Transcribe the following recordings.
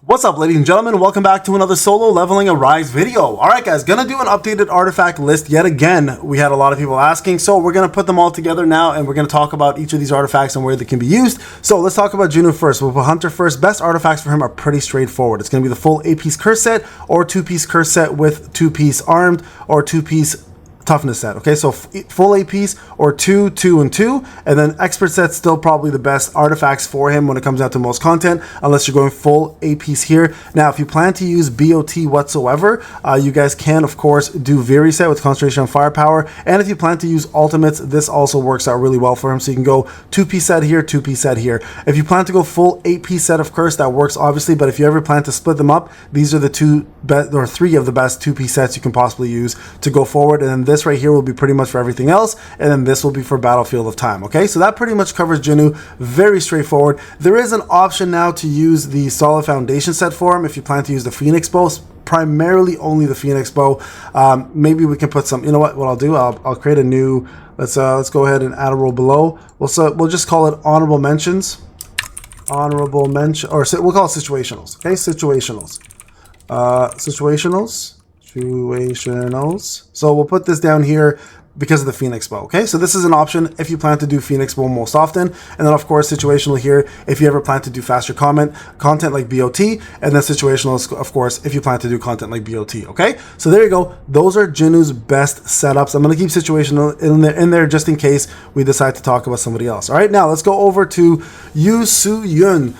What's up, ladies and gentlemen? Welcome back to another solo leveling a Rise video. Alright guys, gonna do an updated artifact list yet again. We had a lot of people asking, so we're gonna put them all together now and we're gonna talk about each of these artifacts and where they can be used. So let's talk about Jinho first. We'll put Hunter first. Best artifacts for him are pretty straightforward. It's gonna be the full 8-piece curse set or 2-piece curse set with 2-piece armed or 2-piece toughness set. Okay, so full 8-piece or 2, 2, and 2, and then expert set's still probably the best artifacts for him when it comes down to most content, unless you're going full 8-piece here. Now, if you plan to use BOT whatsoever, you guys can, of course, do Very set with concentration on firepower, and if you plan to use ultimates, this also works out really well for him, so you can go 2-piece set here, 2-piece set here. If you plan to go full 8-piece set of curse, that works obviously, but if you ever plan to split them up, these are the 3 of the best 2-piece sets you can possibly use to go forward, and then this right here will be pretty much for everything else, and then this will be for Battlefield of Time. Okay, so that pretty much covers Jinho. Very straightforward. There is an option now to use the solid foundation set for him if you plan to use the Phoenix bow, primarily only the Phoenix bow. Maybe we can put some, you know what I'll do, I'll create a new, let's go ahead and add a roll below. We'll just call it honorable mentions. Honorable mention, or we'll call it situationals. Okay, situationals. Situationals. So we'll put this down here because of the Phoenix bow. Okay, so this is an option if you plan to do Phoenix bow most often, and then of course situational here if you ever plan to do faster content like BOT, and then situational of course if you plan to do content like BOT. Okay, so there you go. Those are Jinho's best setups. I'm going to keep situational in there just in case we decide to talk about somebody else. All right, now let's go over to Yoo SooHyun.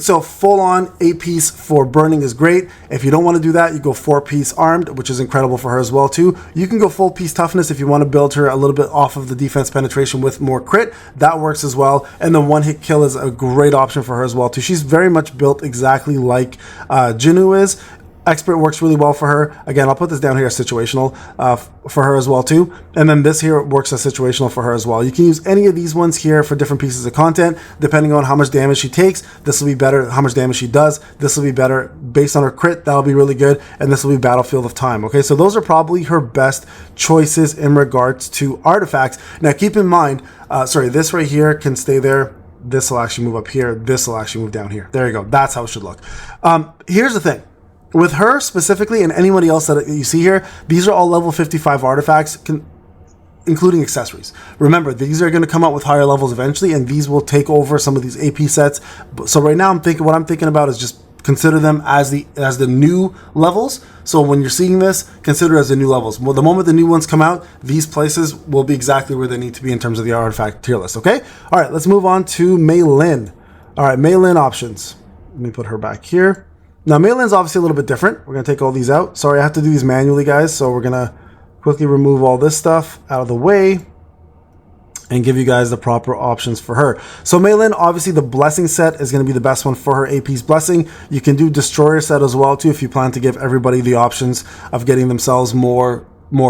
So full on 8-piece for burning is great. If you don't want to do that, you go 4-piece armed, which is incredible for her as well too. You can go full piece toughness if you want to build her a little bit off of the defense penetration with more crit. That works as well. And the one-hit kill is a great option for her as well too. She's very much built exactly like Jinho is. Expert works really well for her. Again, I'll put this down here as situational for her as well too. And then this here works as situational for her as well. You can use any of these ones here for different pieces of content, depending on how much damage she takes. This will be better. How much damage she does. This will be better based on her crit. That'll be really good. And this will be Battlefield of Time. Okay, so those are probably her best choices in regards to artifacts. Now, keep in mind, this right here can stay there. This will actually move up here. This will actually move down here. There you go. That's how it should look. Here's the thing. With her specifically and anybody else that you see here, these are all level 55 artifacts, including accessories. Remember, these are going to come out with higher levels eventually, and these will take over some of these AP sets. So right now, what I'm thinking about is just consider them as the new levels. So when you're seeing this, consider it as the new levels. Well, the moment the new ones come out, these places will be exactly where they need to be in terms of the artifact tier list. Okay. All right. Let's move on to Meilin. All right, Meilin options. Let me put her back here. Now, Meilin's obviously a little bit different. We're going to take all these out. Sorry, I have to do these manually, guys. So we're going to quickly remove all this stuff out of the way and give you guys the proper options for her. So Meilin, obviously the blessing set is going to be the best one for her 8-piece blessing. You can do destroyer set as well, too, if you plan to give everybody the options of getting themselves more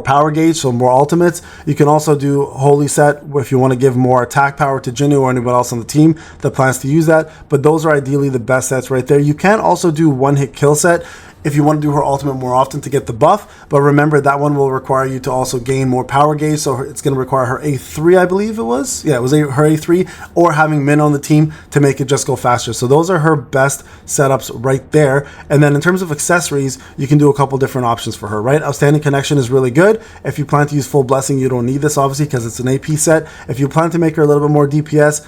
power gauge, so more ultimates. You can also do holy set if you want to give more attack power to Jinho or anybody else on the team that plans to use that, but those are ideally the best sets right there. You can also do one-hit kill set if you want to do her ultimate more often to get the buff, but remember that one will require you to also gain more power gauge, so it's going to require her A3, I believe it was. Yeah, it was her A3, or having Min on the team to make it just go faster. So those are her best setups right there. And then in terms of accessories, you can do a couple different options for her, right? Outstanding Connection is really good. If you plan to use full blessing, you don't need this obviously because it's an AP set. If you plan to make her a little bit more DPS,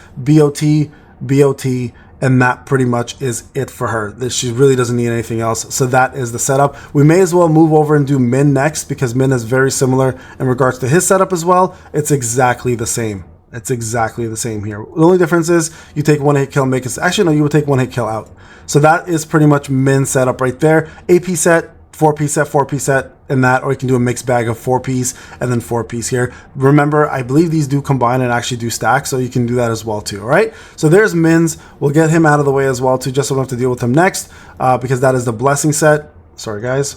BOT, and that pretty much is it for her. She really doesn't need anything else. So that is the setup. We may as well move over and do Min next because Min is very similar in regards to his setup as well. It's exactly the same. It's exactly the same here. The only difference is you take one-hit kill, make it... Actually, no, you would take one-hit kill out. So that is pretty much Min's setup right there. AP set, 4-piece set, 4-piece set, and that, or you can do a mixed bag of 4-piece and then 4-piece here. Remember, I believe these do combine and actually do stack, so you can do that as well too. All right, so there's Min's. We'll get him out of the way as well too, just so we don't have to deal with him next, because that is the blessing set. Sorry guys,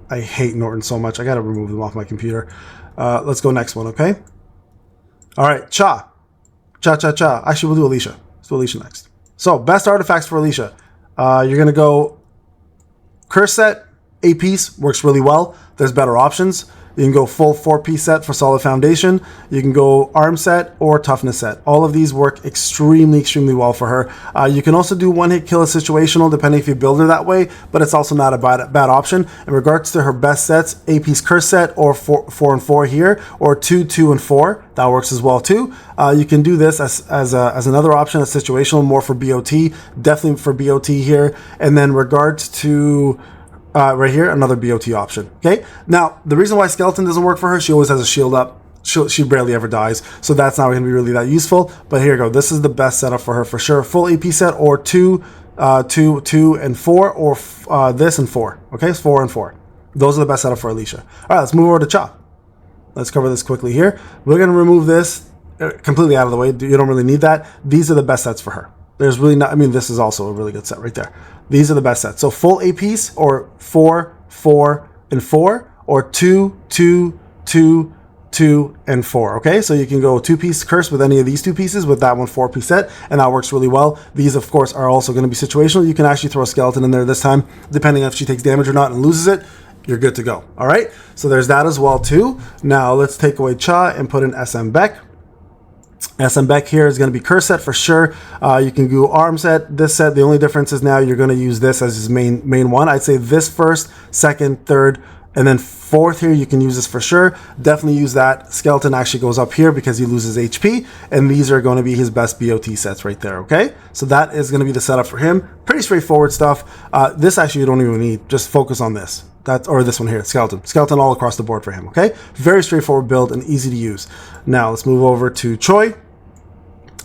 I hate Norton so much. I gotta remove them off my computer. Let's go next one, okay? All right, Cha. Actually, we'll do Alicia. Let's do Alicia next. So best artifacts for Alicia. You're gonna go curse set. 8-piece works really well. There's better options. You can go full 4-piece set for solid foundation. You can go arm set or toughness set. All of these work extremely well for her. You can also do one-hit kill a situational depending if you build her that way, but it's also not a bad option. In regards to her best sets, 8-piece curse set or 4 and 4 here, or 2, 2, and 4. That works as well too. You can do this as another option, a situational, more for BOT, definitely for BOT here. And then regards to right here, another BOT option. Okay. Now, the reason why skeleton doesn't work for her, she always has a shield up. She barely ever dies, so that's not going to be really that useful. But here you go. This is the best setup for her for sure. Full AP set or 2, 2, and 4, or this and 4. Okay, it's 4 and 4. Those are the best setup for Alicia. All right, let's move over to Cha. Let's cover this quickly here. We're going to remove this completely out of the way. You don't really need that. These are the best sets for her. There's really not, I mean, this is also a really good set right there. These are the best sets. So full APs or 4, 4, and 4, or 2, 2, 2, 2, and 4. Okay, so you can go 2-piece curse with any of these 2 pieces with that one 4-piece set, and that works really well. These, of course, are also going to be situational. You can actually throw a skeleton in there this time, depending on if she takes damage or not and loses it. You're good to go. All right, so there's that as well too. Now let's take away Cha and put in SM Baek. SM Baek here is going to be curse set for sure. You can do arm set, this set. The only difference is now you're going to use this as his main one. I'd say this first, second, third, and then fourth here. You can use this for sure. Definitely use that. Skeleton actually goes up here because he loses HP, and these are going to be his best BOT sets right there. Okay, so that is going to be the setup for him. Pretty straightforward stuff. This actually you don't even need. Just focus on this. Or this one here, skeleton all across the board for him. Okay, very straightforward build and easy to use. Now let's move over to Choi.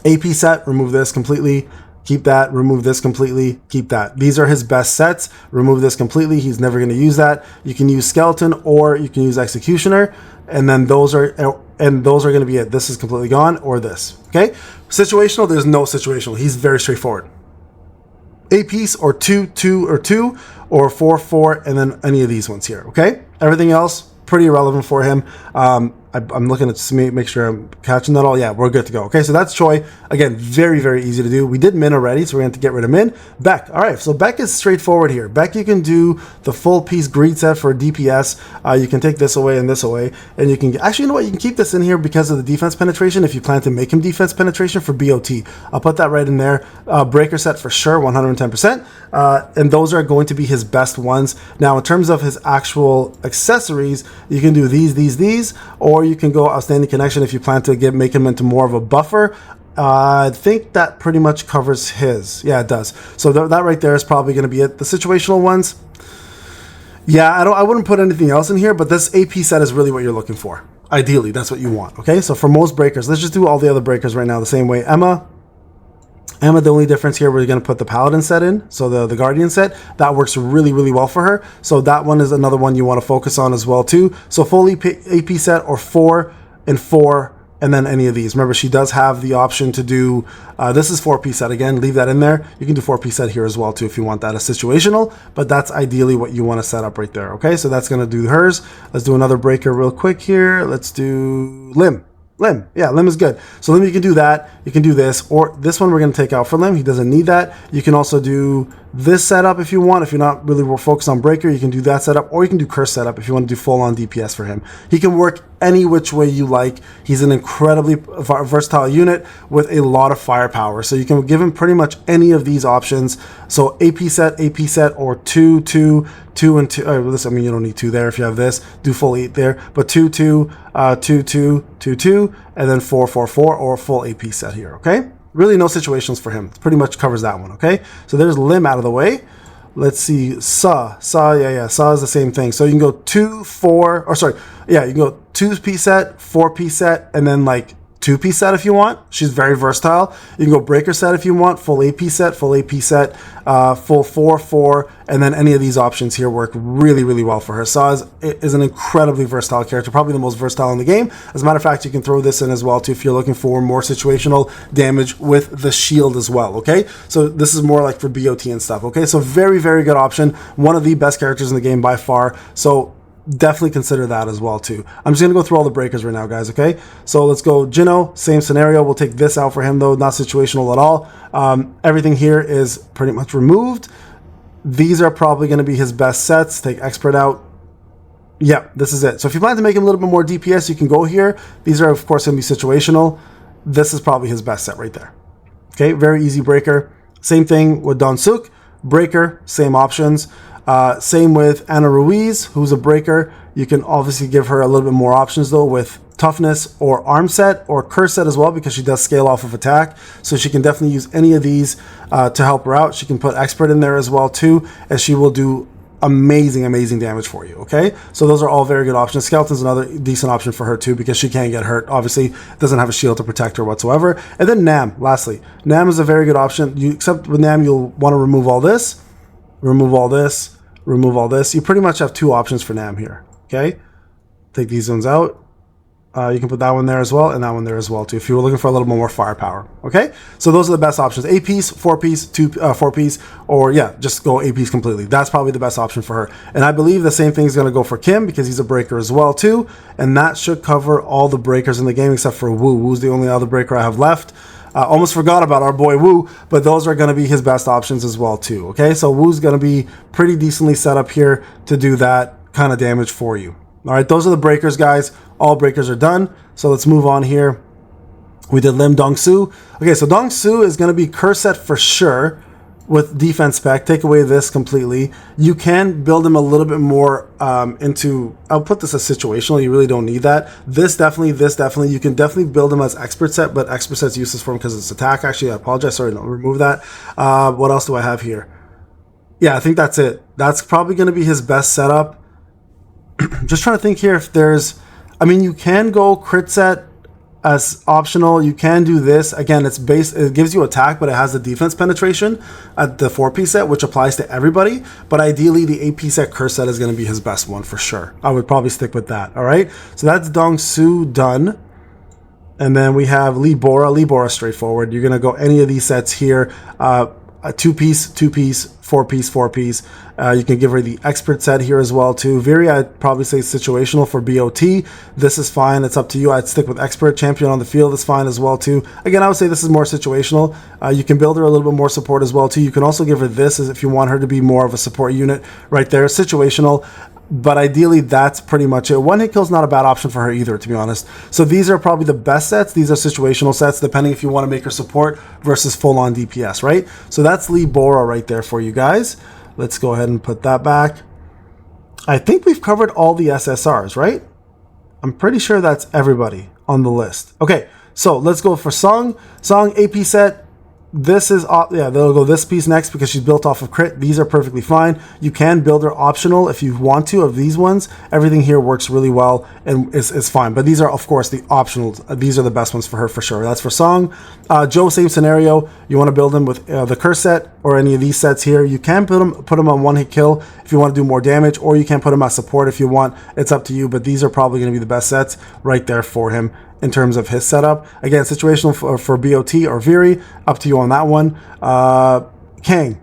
AP set, remove this completely, keep that. Remove this completely, keep that. These are his best sets. Remove this completely. He's never going to use that. You can use skeleton or you can use executioner, and then those are going to be it. This is completely gone, or this. Okay, situational. There's no situational. He's very straightforward. A piece or 2, 2, or 2, or 4, 4, and then any of these ones here. Okay, everything else pretty irrelevant for him. I'm looking at make sure I'm catching that all. Yeah, we're good to go. Okay, so that's Choi. Again, very easy to do. We did Min already, so we're going to get rid of Min. Baek. All right, so Baek is straightforward here. Baek, you can do the full piece greed set for DPS. You can take this away and this away, and you can actually, you know what? You can keep this in here because of the defense penetration. If you plan to make him defense penetration for BOT, I'll put that right in there. Breaker set for sure, 110%. And those are going to be his best ones. Now, in terms of his actual accessories, you can do these, or you can go outstanding connection if you plan to make him into more of a buffer. I think that pretty much covers his. Yeah, it does. So that right there is probably going to be it. The situational ones, yeah, I wouldn't put anything else in here, but this AP set is really what you're looking for. Ideally, that's what you want. Okay, so for most breakers, let's just do all the other breakers right now the same way. Emma, the only difference here, we're going to put the Paladin set in, so the Guardian set. That works really well for her. So that one is another one you want to focus on as well too. So full AP set or 4 and 4, and then any of these. Remember, she does have the option to do, this is 4-piece set again, leave that in there. You can do 4-piece set here as well too if you want that as situational, but that's ideally what you want to set up right there. Okay, so that's going to do hers. Let's do another breaker real quick here. Let's do Lim. Yeah, Lim is good. So Lim, you can do that. You can do this, or this one we're going to take out for Lim. He doesn't need that. You can also do this setup if you want. If you're not really focused on breaker, you can do that setup, or you can do curse setup if you want to do full-on DPS for him. He can work any which way you like. He's an incredibly versatile unit with a lot of firepower. So you can give him pretty much any of these options. So AP set, or 2, 2, 2, and 2. This, I mean, you don't need 2 there if you have this. Do full 8 there, but 2, 2, 2, 2, 2, 2, and then 4, 4, 4, or full AP set here. Okay, really no situations for him. Pretty much covers that one. Okay, so there's Lim out of the way. Let's see, Sa, yeah, Sa is the same thing. So you can go 2, 4, or sorry, yeah, you can go 2-piece set, 4-piece set, and then like 2-piece set if you want. She's very versatile. You can go breaker set if you want, full AP set, full 4, 4, and then any of these options here work really well for her. Sa is an incredibly versatile character, probably the most versatile in the game. As a matter of fact, you can throw this in as well too if you're looking for more situational damage with the shield as well. Okay, so this is more like for BOT and stuff. Okay, so very good option. One of the best characters in the game by far. So definitely consider that as well too. I'm just gonna go through all the breakers right now, guys. Okay, so let's go Jinho. Same scenario. We'll take this out for him though, not situational at all. Everything here is pretty much removed. These are probably going to be his best sets. Take expert out. Yeah, this is it. So if you plan to make him a little bit more DPS, you can go here. These are, of course, going to be situational. This is probably his best set right there. Okay, very easy breaker. Same thing with Dongso. Breaker, same options. Same with Anna Ruiz, who's a breaker. You can obviously give her a little bit more options, though, with toughness or arm set or curse set as well, because she does scale off of attack. So she can definitely use any of these to help her out. She can put expert in there as well, too, and she will do amazing damage for you. Okay, so those are all very good options. Skeleton's another decent option for her too, because she can't get hurt, obviously doesn't have a shield to protect her whatsoever. And then Nam, lastly, Nam is a very good option. Except with Nam, you'll want to remove all this, remove all this, remove all this. You pretty much have two options for Nam here. Okay, take these ones out. You can put that one there as well, and that one there as well too, if you were looking for a little more firepower. Okay, so those are the best options: 8-piece, 4-piece, 4-piece, or yeah, just go 8-piece completely. That's probably the best option for her. And I believe the same thing is going to go for Kim, because he's a breaker as well too, and that should cover all the breakers in the game except for Woo. Woo's the only other breaker I have left. Almost forgot about our boy Woo, but those are going to be his best options as well too. Okay, so Woo's going to be pretty decently set up here to do that kind of damage for you. All right, those are the breakers, guys. All breakers are done. So let's move on here. We did Lim Dongso. Okay, so Dongso is going to be curse set for sure with defense spec. Take away this completely. You can build him a little bit more into, I'll put this as situational. You really don't need that. This definitely. You can definitely build him as expert set, but expert set's useless for him because it's attack. Actually, I apologize. Sorry, no, remove that. What else do I have here? Yeah, I think that's it. That's probably going to be his best setup. Just trying to think here if there's, I mean, you can go crit set as optional. You can do this. Again, it's based, it gives you attack, but it has the defense penetration at the 4-piece set, which applies to everybody. But ideally, the 8-piece set curse set is going to be his best one for sure. I would probably stick with that. All right. So that's Dongso done. And then we have Lee Bora. Lee Bora straightforward. You're going to go any of these sets here. A 2-piece, 2-piece, 4-piece, 4-piece. You can give her the expert set here as well too. Viri, I'd probably say situational for BOT. This is fine. It's up to you. I'd stick with expert. Champion on the field is fine as well too. Again, I would say this is more situational. You can build her a little bit more support as well too. You can also give her this as if you want her to be more of a support unit right there. Situational. But ideally, that's pretty much it. One hit kill is not a bad option for her either, to be honest. So these are probably the best sets. These are situational sets, depending if you want to make her support versus full-on DPS, right? So that's Lee Bora right there for you guys. Let's go ahead and put that back. I think we've covered all the SSRs, right? I'm pretty sure that's everybody on the list. Okay, so let's go for Song. Song AP set. This is, yeah, they'll go this piece next because she's built off of crit. These are perfectly fine. You can build her optional if you want to of these ones. Everything here works really well and is fine. But these are, of course, the optionals. These are the best ones for her for sure. That's for Song. Joe, same scenario. You want to build him with the curse set or any of these sets here. You can put him on one hit kill if you want to do more damage, or you can put him as support if you want. It's up to you, but these are probably going to be the best sets right there for him in terms of his setup. Again, situational for BOT or Viri, up to you on that one. Kang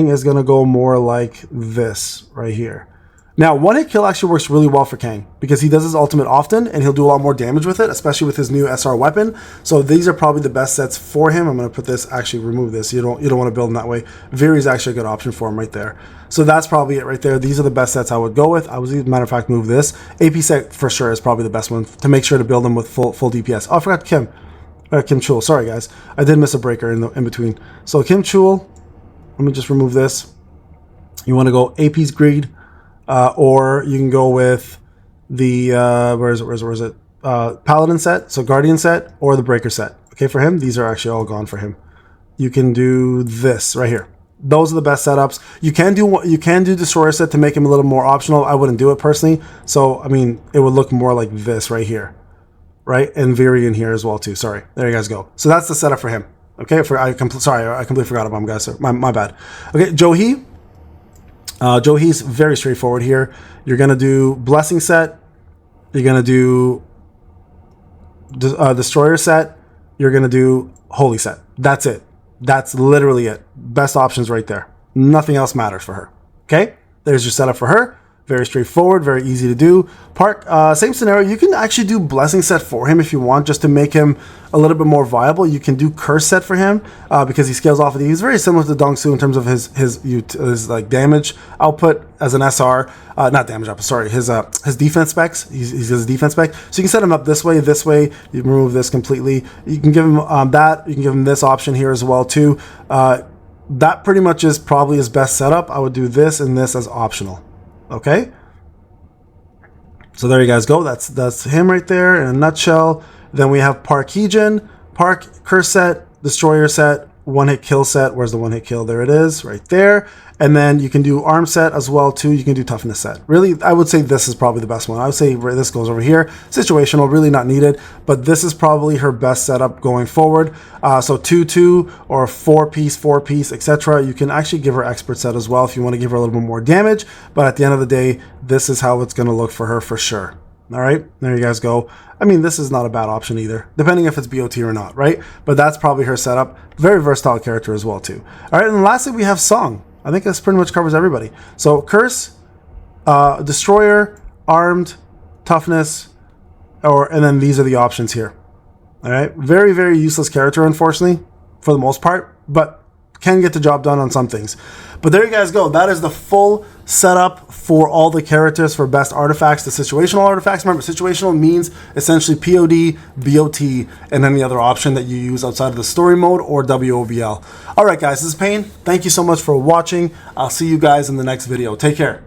is going to go more like this right here. Now, one hit kill actually works really well for Kang because he does his ultimate often and he'll do a lot more damage with it, especially with his new SR weapon. So these are probably the best sets for him. I'm going to put this, actually remove this. You don't want to build him that way. Viri is actually a good option for him right there. So that's probably it right there. These are the best sets I would go with. I was, as a matter of fact, move this. AP set for sure is probably the best one to make sure to build them with full DPS. Oh, I forgot Kim Chul. Sorry guys, I did miss a breaker in between. So Kim Chul, let me just remove this. You want to go AP's Greed. Or you can go with the where is it? Paladin set, so Guardian set, or the Breaker set. Okay, for him, these are actually all gone for him. You can do this right here. Those are the best setups. You can do Destroyer set to make him a little more optional. I wouldn't do it personally. So I mean, it would look more like this right here, right? And Viri in here as well too. Sorry, there you guys go. So that's the setup for him. Okay, I completely forgot about him, guys. My bad. Okay, Johee. Johee's very straightforward here. You're going to do Blessing set. You're going to do Destroyer set. You're going to do Holy set. That's it. That's literally it. Best options right there. Nothing else matters for her. Okay? There's your setup for her. Very straightforward, very easy to do. Park, same scenario. You can actually do blessing set for him if you want, just to make him a little bit more viable. You can do curse set for him because he scales off of the. He's very similar to Dongso in terms of his like damage output as an SR, not damage output. Sorry, his defense specs. He's his defense spec. So you can set him up this way. This way, you remove this completely. You can give him that. You can give him this option here as well too. That pretty much is probably his best setup. I would do this and this as optional. Okay, so there you guys go. That's him right there in a nutshell. Then we have Park Heejin, Park curse set, destroyer set, one hit kill set. Where's the one hit kill? There it is, right there. And then you can do arm set as well too. You can do toughness set. Really, I would say this is probably the best one. I would say this goes over here. Situational, really not needed, but this is probably her best setup going forward. So 2-2 or 4-piece, etc. You can actually give her expert set as well if you want to give her a little bit more damage. But at the end of the day, this is how it's going to look for her for sure. All right, there you guys go. I mean, this is not a bad option either, depending if it's BOT or not, right? But that's probably her setup. Very versatile character as well too. All right, and lastly, we have Song. I think this pretty much covers everybody. So curse, destroyer, armed, toughness, and then these are the options here. All right, very, very useless character, unfortunately, for the most part, but can get the job done on some things. But there you guys go. That is the full setup for all the characters for best artifacts, the situational artifacts. Remember, situational means essentially POD, BOT, and any other option that you use outside of the story mode or WOBL. All right, guys, this is Payne. Thank you so much for watching. I'll see you guys in the next video. Take care.